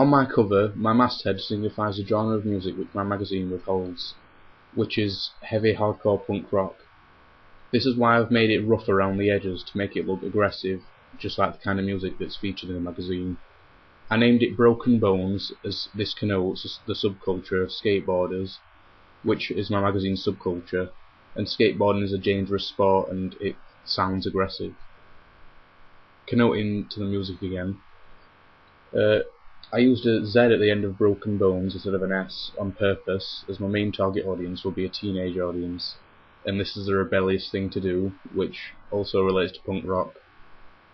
On my cover, my masthead signifies the genre of music which my magazine withholds, which is heavy hardcore punk rock. This is why I've made it rough around the edges to make it look aggressive, just like the kind of music that's featured in the magazine. I named it Broken Bones as this connotes the subculture of skateboarders, which is my magazine's subculture, and skateboarding is a dangerous sport and it sounds aggressive. Connoting to the music again, I used a Z at the end of Broken Bones instead of an S on purpose, as my main target audience will be a teenage audience, and this is a rebellious thing to do, which also relates to punk rock,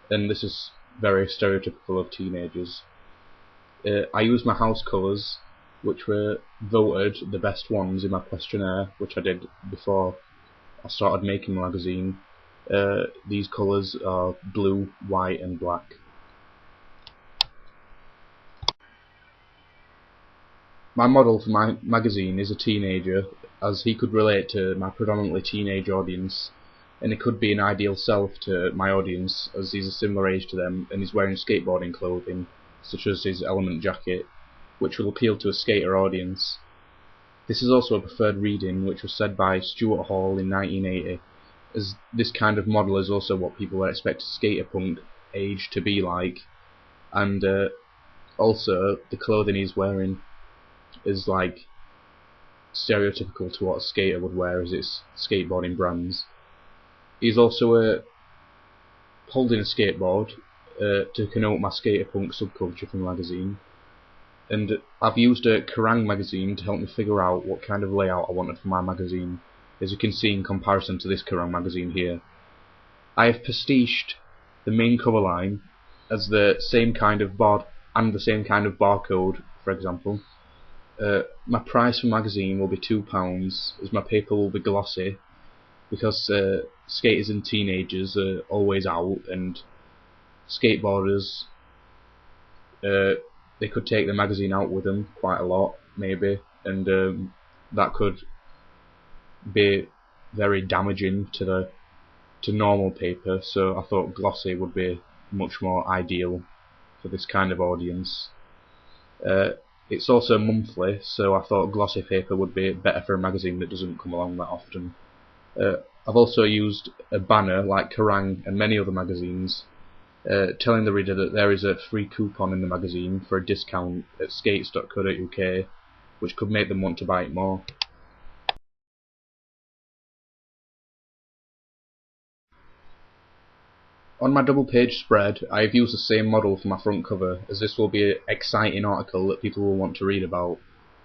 and this is very stereotypical of teenagers. I used my house colours, which were voted the best ones in my questionnaire, which I did before I started making the magazine. These colours are blue, white and black. My model for my magazine is a teenager, as he could relate to my predominantly teenage audience, and it could be an ideal self to my audience as he's a similar age to them and he's wearing skateboarding clothing, such as his Element jacket, which will appeal to a skater audience. This is also a preferred reading, which was said by Stuart Hall in 1980, as this kind of model is also what people expect a skater punk age to be like, and also the clothing he's wearing is like stereotypical to what a skater would wear as its skateboarding brands. He's also holding a skateboard to connote my skater punk subculture from the magazine, and I've used a Kerrang magazine to help me figure out what kind of layout I wanted for my magazine, as you can see in comparison to this Kerrang magazine here. I have pastiched the main cover line as the same kind of bar and the same kind of barcode, for example. My price for magazine will be £2, as my paper will be glossy, because skaters and teenagers are always out, and skateboarders, they could take the magazine out with them quite a lot, maybe, and that could be very damaging to normal paper, so I thought glossy would be much more ideal for this kind of audience. It's also monthly, so I thought glossy paper would be better for a magazine that doesn't come along that often. I've also used a banner like Kerrang and many other magazines, telling the reader that there is a free coupon in the magazine for a discount at skates.co.uk, which could make them want to buy it more. On my double page spread, I have used the same model for my front cover, as this will be an exciting article that people will want to read about,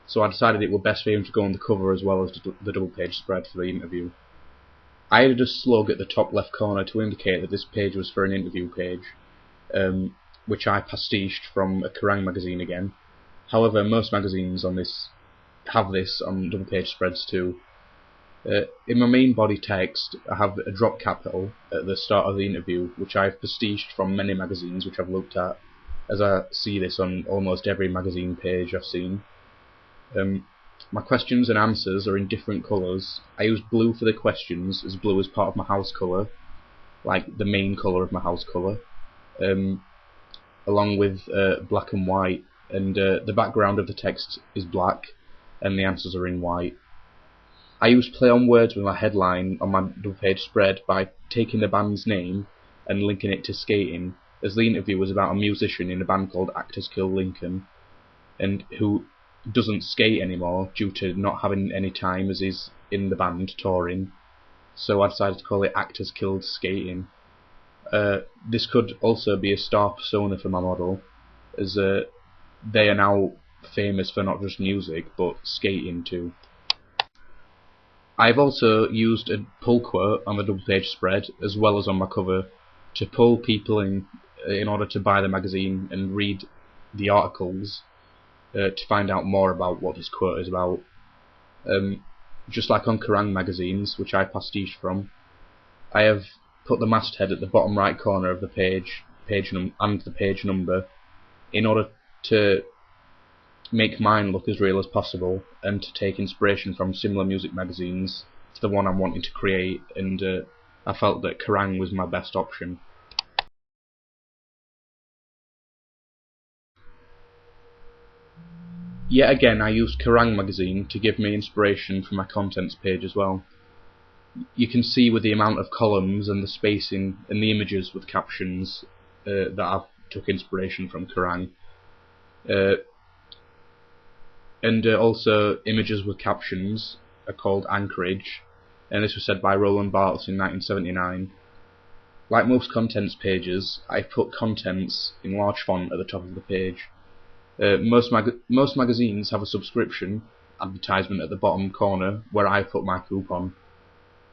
so I decided it would best for him to go on the cover as well as the double page spread for the interview. I added a slug at the top left corner to indicate that this page was for an interview page, which I pastiched from a Kerrang magazine again. However, most magazines on this have this on double page spreads too. In my main body text, I have a drop capital at the start of the interview, which I've pastiched from many magazines which I've looked at, as I see this on almost every magazine page I've seen. My questions and answers are in different colours. I use blue for the questions, as blue is part of my house colour, like the main colour of my house colour, along with black and white, and the background of the text is black and the answers are in white. I used play on words with my headline on my double page spread by taking the band's name and linking it to skating, as the interview was about a musician in a band called Actors Kill Lincoln, and who doesn't skate anymore due to not having any time as he's in the band touring, so I decided to call it Actors Killed Skating. This could also be a star persona for my model, as they are now famous for not just music but skating too. I've also used a pull quote on the double page spread as well as on my cover to pull people in order to buy the magazine and read the articles to find out more about what this quote is about. Just like on Kerrang magazines, which I pastiched from, I have put the masthead at the bottom right corner of the page and the page number, in order to make mine look as real as possible and to take inspiration from similar music magazines to the one I'm wanting to create, and I felt that Kerrang was my best option. Yet again, I used Kerrang magazine to give me inspiration for my contents page as well. You can see with the amount of columns and the spacing and the images with captions that I've took inspiration from Kerrang. And also images with captions are called Anchorage, and this was said by Roland Barthes in 1979. Like most contents pages, I've put contents in large font at the top of the page. Most magazines have a subscription advertisement at the bottom corner where I put my coupon.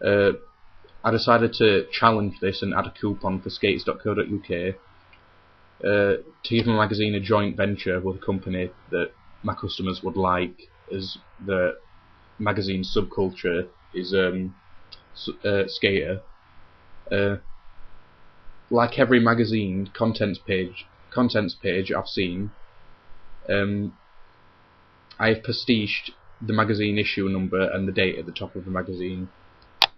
I decided to challenge this and add a coupon for skates.co.uk to give my magazine a joint venture with a company that my customers would like, as the magazine subculture is skater. Like every magazine contents page I've seen, I have pastiched the magazine issue number and the date at the top of the magazine.